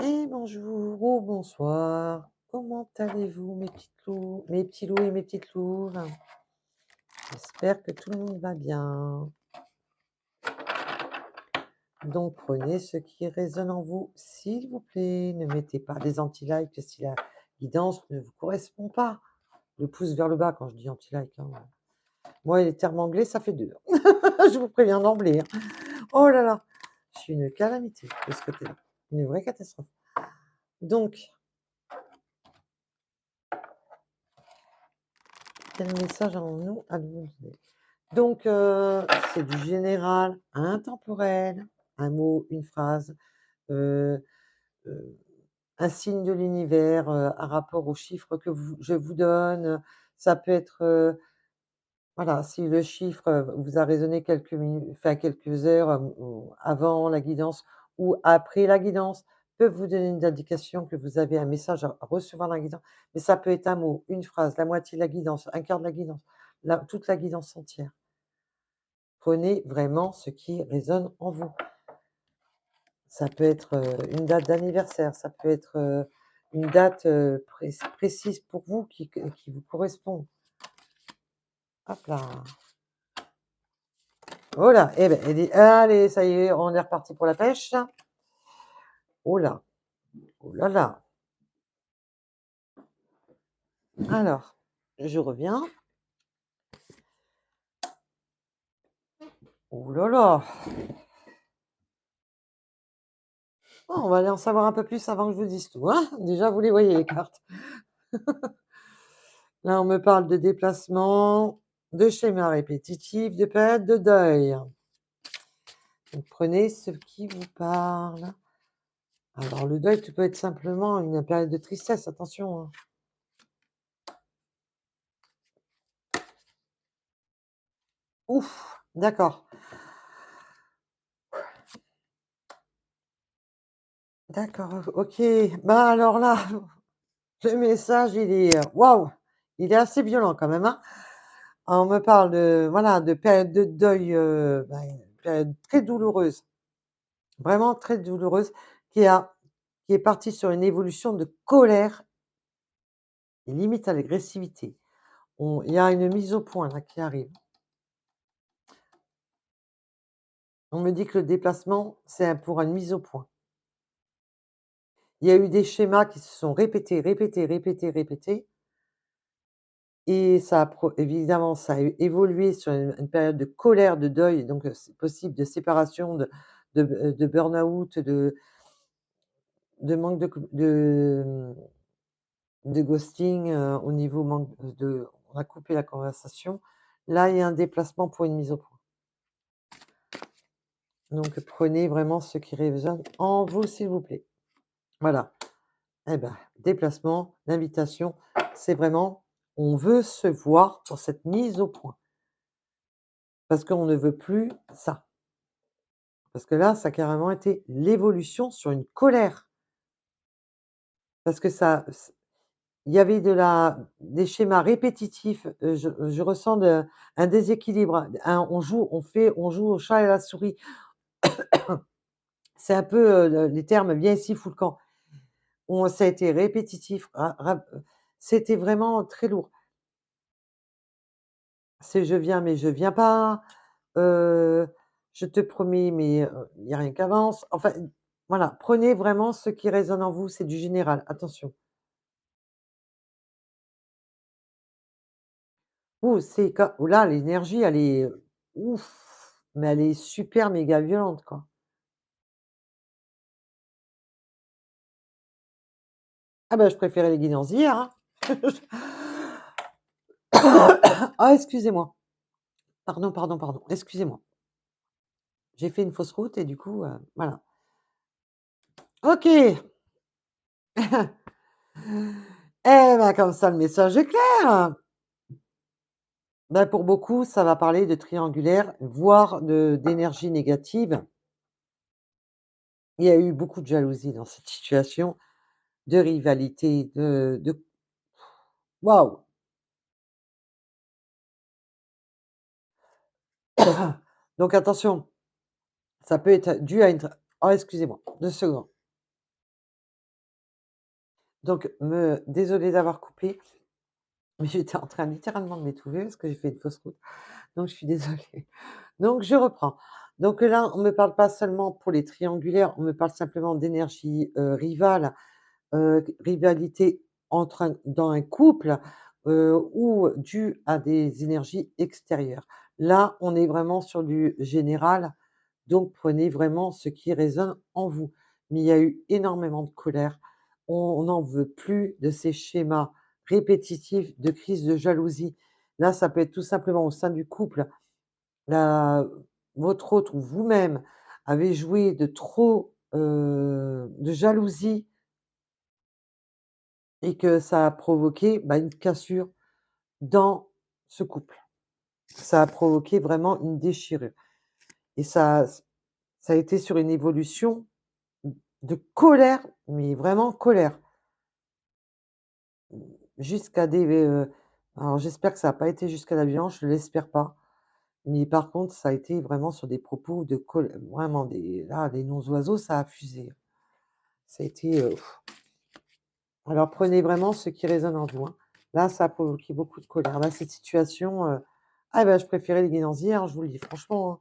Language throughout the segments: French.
Et bonjour ou bonsoir. Comment allez-vous, mes petites loups, mes petits loups et mes petites louves? J'espère que tout le monde va bien. Donc, prenez ce qui résonne en vous, s'il vous plaît. Ne mettez pas des anti-likes si la guidance ne vous correspond pas. Le pouce vers le bas quand je dis anti-like, hein. Moi, les termes anglais, ça fait deux. Je vous préviens d'emblée, hein. Oh là là, je suis une calamité de ce côté-là. Une vraie catastrophe. Donc, quel message avons-nous à vous donner? Donc, c'est du général, intemporel, un mot, une phrase, heu heu, un signe de l'univers, un rapport aux chiffres que je vous donne. Ça peut être, voilà, si le chiffre, vous a résonné quelques minutes, enfin quelques heures, ou avant la guidance ou après la guidance, peut vous donner une indication que vous avez un message à recevoir dans la guidance. Mais ça peut être un mot, une phrase, la moitié de la guidance, un quart de la guidance, toute la guidance entière. Prenez vraiment ce qui résonne en vous. Ça peut être, une date d'anniversaire, ça peut être, une date, précise pour vous qui vous correspond. Hop là. Oh là! Eh beh, elle dit: «Allez, ça y est, on est reparti pour la pêche». Oh là! Oh là là! Alors, je reviens. Oh là là! Oh, on va aller en savoir un peu plus avant que je vous dise tout, hein. Déjà, vous les voyez les cartes. Là, on me parle de déplacement, de schéma répétitif, de période de deuil. Donc prenez ce qui vous parle. Alors le deuil, peut être simplement une période de tristesse, attention, hein. Ouf! D'accord, d'accord, OK. Bah, alors là, le message, il est, waouh! Il est assez violent quand même, hein. On me parle de, voilà, de période de deuil, une période très douloureuse, vraiment très douloureuse, qui a qui est partie sur une évolution de colère et limite à l'agressivité. Il y a une mise au point là qui arrive. On me dit que le déplacement, c'est pour une mise au point. Il y a eu des schémas qui se sont répétés, répétés, répétés, répétés et ça a évidemment, ça a évolué sur une période de colère, de deuil, donc c'est possible de séparation, de burn-out, de manque de ghosting, au niveau manque de on a coupé la conversation. Là, il y a un déplacement pour une mise au point. Donc prenez vraiment ce qui résonne en vous, s'il vous plaît. Voilà. Eh ben, déplacement, l'invitation, c'est vraiment, on veut se voir pour cette mise au point. Parce qu'on ne veut plus ça. Parce que là, ça a carrément été l'évolution sur une colère. Parce que il y avait des schémas répétitifs. Je ressens un déséquilibre. On joue au chat et à la souris. C'est un peu, les termes viens ici, fous le camp. Ça a été répétitif. C'était vraiment très lourd. C'est je viens, mais je viens pas, heu, je te promets, mais il y a rien qui avance. Enfin, voilà, prenez vraiment ce qui résonne en vous, c'est du général, attention. C'est ca là, l'énergie, elle est, ouf, mais elle est super méga violente, quoi. Ah bah, je préférais les guidances d'hier, hein. Ah, excusez-moi. Pardon, pardon, pardon, excusez-moi. J'ai fait une fausse route et du coup, voilà. OK. Eh ben, comme ça, le message est clair. Bah, pour beaucoup, ça va parler de triangulaire, voire d'énergie négative. Il y a eu beaucoup de jalousie dans cette situation, de rivalité, waouh! Donc attention, ça peut être dû à une oh excusez-moi, 2 secondes. Donc désolée d'avoir coupé, mais j'étais en train littéralement de m'étouffer parce que j'ai fait une fausse route, donc je suis désolée. Donc je reprends. Donc là, on me parle pas seulement pour les triangulaires, on me parle simplement d'énergie, rivale, rivalité dans un couple, ou due à des énergies extérieures. Là, on est vraiment sur du général, donc prenez vraiment ce qui résonne en vous. Mais il y a eu énormément de colère. On n'en veut plus de ces schémas répétitifs de crise de jalousie. Là, ça peut être tout simplement au sein du couple, la votre autre ou vous-même avez joué de trop, de jalousie et que ça a provoqué, bah, une cassure dans ce couple. Ça a provoqué vraiment une déchirure et ça a été sur une évolution de colère, mais vraiment colère, jusqu'à des, alors j'espère que ça a pas été jusqu'à la violence, je l'espère pas, mais par contre, ça a été vraiment sur des propos de vraiment des là, des noms oiseaux, ça a fusé. Ça a été, alors prenez vraiment ce qui résonne en vous, hein. Là, ça a provoqué beaucoup de colère. Là, cette situation, ah bah, je préférais les guidanziers, hein, je vous le dis franchement, hein.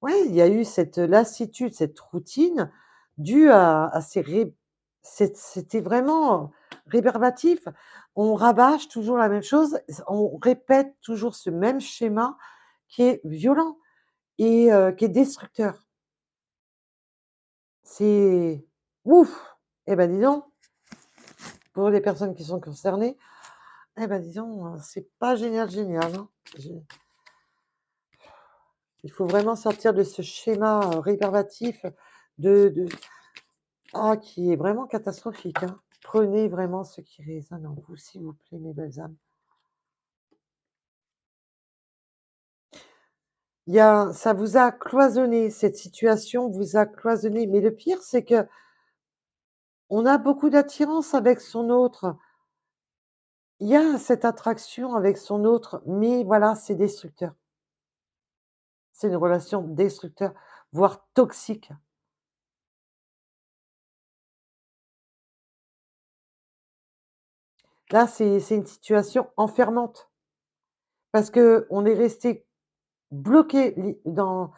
Ouais, il y a eu cette lassitude, cette routine due à ces c'était vraiment rébarbatif. On rabâche toujours la même chose, on répète toujours ce même schéma qui est violent et qui est destructeur. C'est ouf! Eh ben, dis donc, pour les personnes qui sont concernées, eh ben, dis donc, c'est pas génial, génial, hein. J'ai Il faut vraiment sortir de ce schéma, rébarbatif de qui est vraiment catastrophique, hein. Prenez vraiment ce qui résonne en vous, s'il vous plaît, mes belles âmes. Ça vous a cloisonné, cette situation vous a cloisonné, mais le pire, c'est que on a beaucoup d'attirance avec son autre. Il y a cette attraction avec son autre, mais voilà, c'est destructeur. C'est une relation destructeur, voire toxique. Là, c'est une situation enfermante parce que on est resté bloqué dans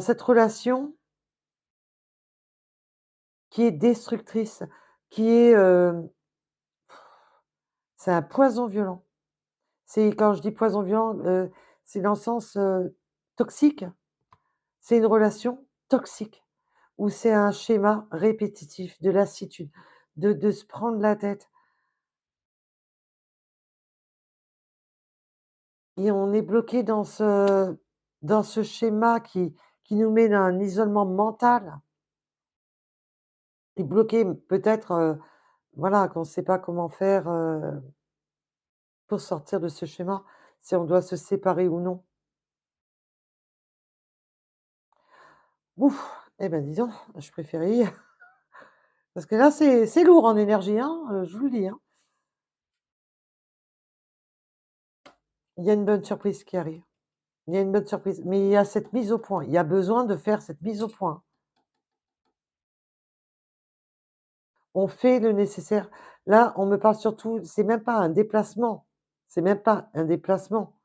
cette relation qui est destructrice, qui est, c'est un poison violent. C'est quand je dis poison violent, c'est dans le sens, toxique. C'est une relation toxique où c'est un schéma répétitif de lassitude, de se prendre la tête et on est bloqué dans ce schéma qui nous met dans un isolement mental et bloqué peut-être, voilà, qu'on ne sait pas comment faire, pour sortir de ce schéma, si on doit se séparer ou non. Ouf! Eh ben, dis donc, je préférais y parce que là, c'est lourd en énergie, hein, je vous le dis, hein. Il y a une bonne surprise qui arrive. Il y a une bonne surprise, mais il y a cette mise au point. Il y a besoin de faire cette mise au point. On fait le nécessaire. Là, on me parle surtout c'est même pas un déplacement, c'est même pas un déplacement.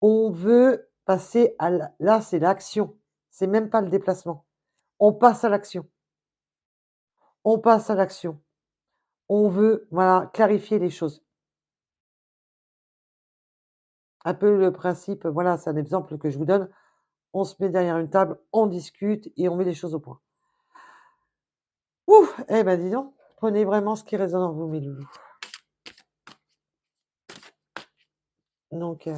On veut passer à là, c'est l'action, c'est même pas le déplacement. On passe à l'action. On passe à l'action. On veut, voilà, clarifier les choses. Un peu le principe, voilà, c'est un exemple que je vous donne. On se met derrière une table, on discute et on met les choses au point. Ouf! Eh ben, dis donc, prenez vraiment ce qui résonne en vous, mes loulous. Donc,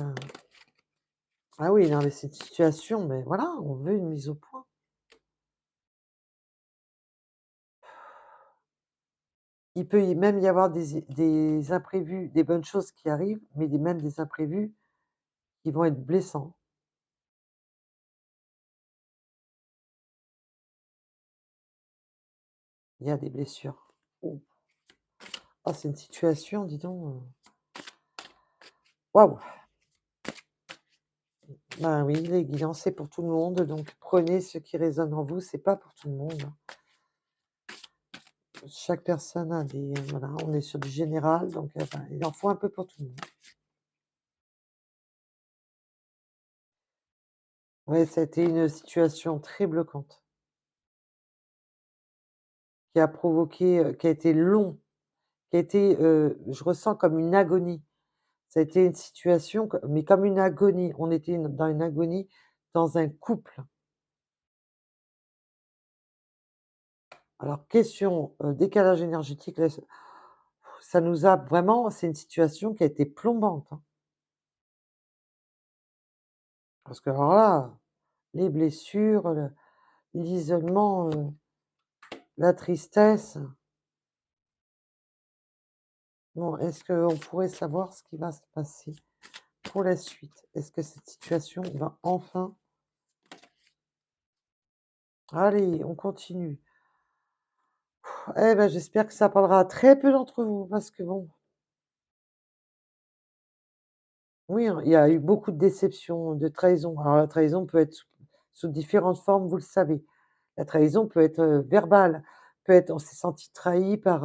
ah oui, non, mais cette situation, mais voilà, on veut une mise au point. Il peut même y avoir des imprévus, des bonnes choses qui arrivent, mais même des imprévus qui vont être blessants. Il y a des blessures. Oh, ah, c'est une situation, dis donc, waouh! Ben oui, les guidances, c'est pour tout le monde, donc prenez ce qui résonne en vous, c'est pas pour tout le monde, hein. chaque personne a des voilà, on est sur du général, donc enfin, il en faut un peu pour tout le monde. Ouais, ça a été une situation très bloquante, qui a provoqué, qui a été long, qui a été, je ressens comme une agonie. Ça a été une situation mais comme une agonie. On était dans une agonie dans un couple. Alors question, décalage énergétique, là, ça nous a vraiment c'est une situation qui a été plombante, hein. Parce que alors là, les blessures, l'isolement, la tristesse. Bon, est-ce qu'on pourrait savoir ce qui va se passer pour la suite? Est-ce que cette situation va enfin allez, on continue. Eh ben, j'espère que ça parlera à très peu d'entre vous parce que bon, oui, hein, il y a eu beaucoup de déceptions, de trahison. Alors la trahison peut être sous différentes formes, vous le savez. La trahison peut être, verbale, peut être on s'est senti trahi par,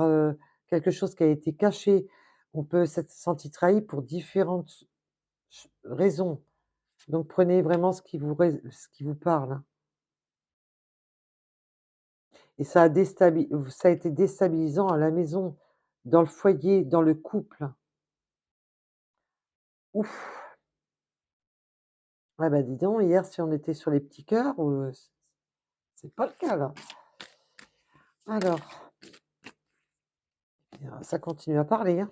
quelque chose qui a été caché. On peut s'être senti trahi pour différentes raisons. Donc prenez vraiment ce qui vous parle, hein. Et ça a été déstabilisant à la maison, dans le foyer, dans le couple. Ouf! Ah bah, dis donc, hier, si on était sur les petits cœurs, c'est pas le cas là. Alors, ça continue à parler, hein.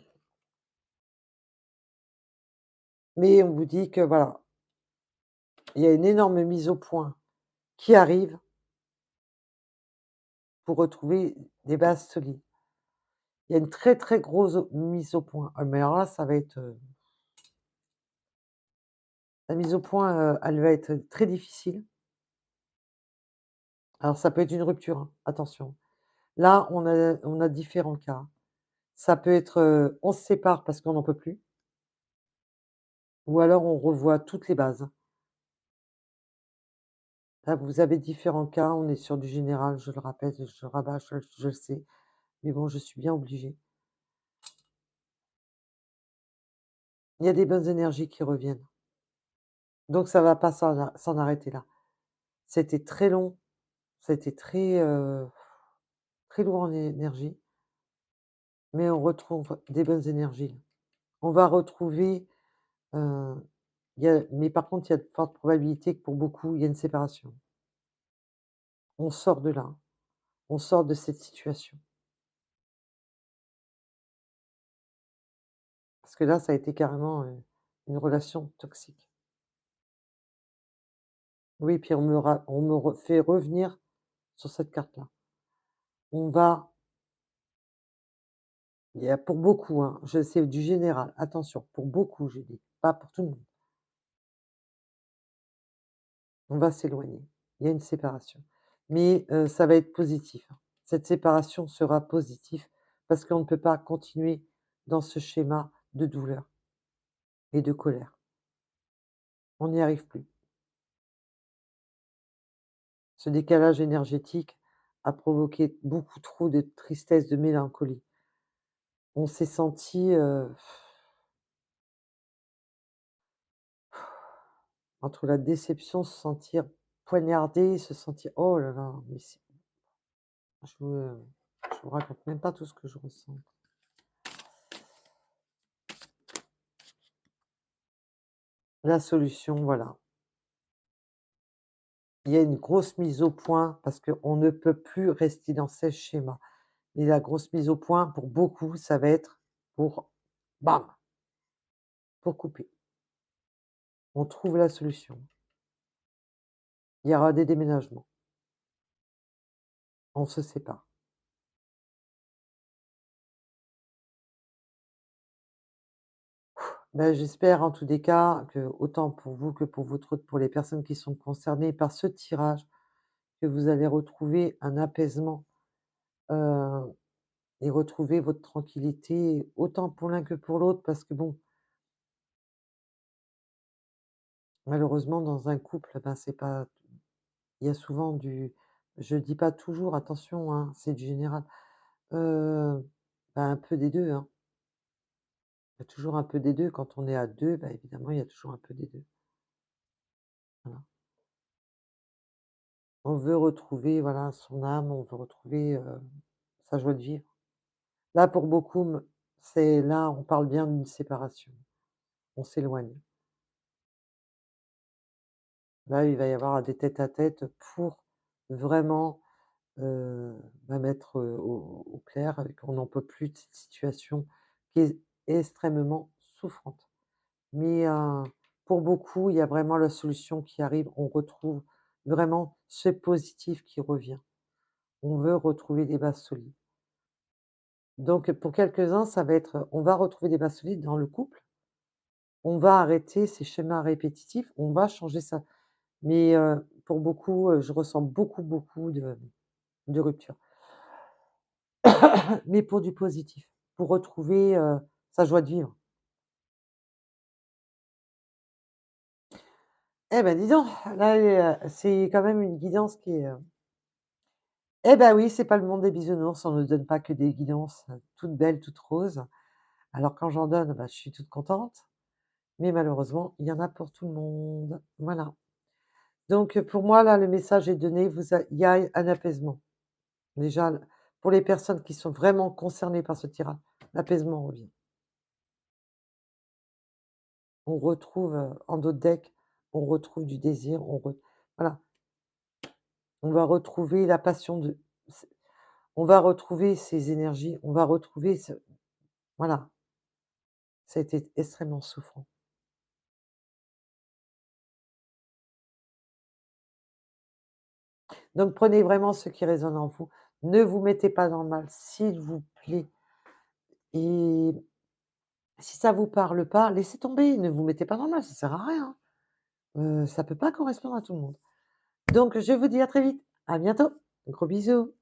Mais on vous dit que voilà, il y a une énorme mise au point qui arrive pour retrouver des bases solides. Il y a une très, très grosse mise au point. Ah mais alors là, ça va être, la mise au point, elle va être très difficile. Alors ça peut être une rupture, hein, attention. Là, on a différents cas. Ça peut être, on se sépare parce qu'on n'en peut plus ou alors on revoit toutes les bases. Là, vous avez différents cas, on est sur du général, je le rappelle, je rabâche, je le sais, mais bon, je suis bien obligée. Il y a des bonnes énergies qui reviennent, donc ça va pas s'en arrêter là. C'était très long, c'était très, très lourd en énergie, mais on retrouve des bonnes énergies. On va retrouver, heu, mais par contre, il y a de fortes probabilités que pour beaucoup, il y a une séparation. On sort de là, on sort de cette situation. Parce que là, ça a été carrément, une relation toxique. Oui, puis on me fait revenir sur cette carte-là. On va il y a pour beaucoup, hein, je sais du général, attention, pour beaucoup, j'ai dit, pas pour tout le monde. On va s'éloigner. Il y a une séparation. Mais, ça va être positif, hein. Cette séparation sera positive parce qu'on ne peut pas continuer dans ce schéma de douleur et de colère. On n'y arrive plus. Ce décalage énergétique a provoqué beaucoup trop de tristesse, de mélancolie. On s'est senti entre la déception, se sentir poignardé, se sentir oh là là, mais c'est je vous, je vous raconte même pas tout ce que je ressens. La solution, voilà. Il y a une grosse mise au point parce qu'on ne peut plus rester dans ces schémas. Et la grosse mise au point pour beaucoup, ça va être pour bam, pour couper. On trouve la solution. Il y aura des déménagements. On se sépare. Ben, j'espère en tous les cas que, autant pour vous que pour les personnes qui sont concernées par ce tirage, que vous allez retrouver un apaisement, heu et retrouver votre tranquillité, autant pour l'un que pour l'autre. Parce que bon, malheureusement dans un couple, ben, c'est pas il y a souvent je dis pas toujours, attention, hein, c'est du général, Heu, bah, un peu des 2, hein. Il y a toujours un peu des 2 quand on est à 2, bah, évidemment, il y a toujours un peu des 2. Voilà. On veut retrouver, voilà, son âme, on veut retrouver, sa joie de vivre. Là, pour beaucoup, c'est là, on parle bien d'une séparation. On s'éloigne. Là, il va y avoir des tête-à-tête pour vraiment, heu, mettre, au clair qu'on n'en peut plus de cette situation qui est extrêmement souffrante. Mais, pour beaucoup, il y a vraiment la solution qui arrive. On retrouve vraiment ce positif qui revient. On veut retrouver des bases solides. Donc pour quelques-uns, ça va être, on va retrouver des bases solides dans le couple, on va arrêter ces schémas répétitifs, on va changer ça. Mais, pour beaucoup, je ressens beaucoup, beaucoup de ruptures. Mais pour du positif, pour retrouver, sa joie de vivre. Eh ben, dis donc, là, c'est quand même une guidance qui est, eh ben, oui, c'est pas le monde des bisounours, on ne donne pas que des guidances, toutes belles, toutes roses. Alors quand j'en donne, bah, je suis toute contente, mais malheureusement, il y en a pour tout le monde. Voilà. Donc, pour moi, là, le message est donné, il y a un apaisement. Déjà, pour les personnes qui sont vraiment concernées par ce tirage, l'apaisement revient. On retrouve, en d'autres decks, on retrouve du désir, voilà, on va retrouver la passion on va retrouver ces énergies, on va retrouver voilà, ça a été extrêmement souffrant. Donc prenez vraiment ce qui résonne en vous. Ne vous mettez pas dans le mal, s'il vous plaît, et si ça vous parle pas, laissez tomber, ne vous mettez pas dans le mal, ça sert à rien. Ça peut pas correspondre à tout le monde. Donc je vous dis à très vite, à bientôt, gros bisous.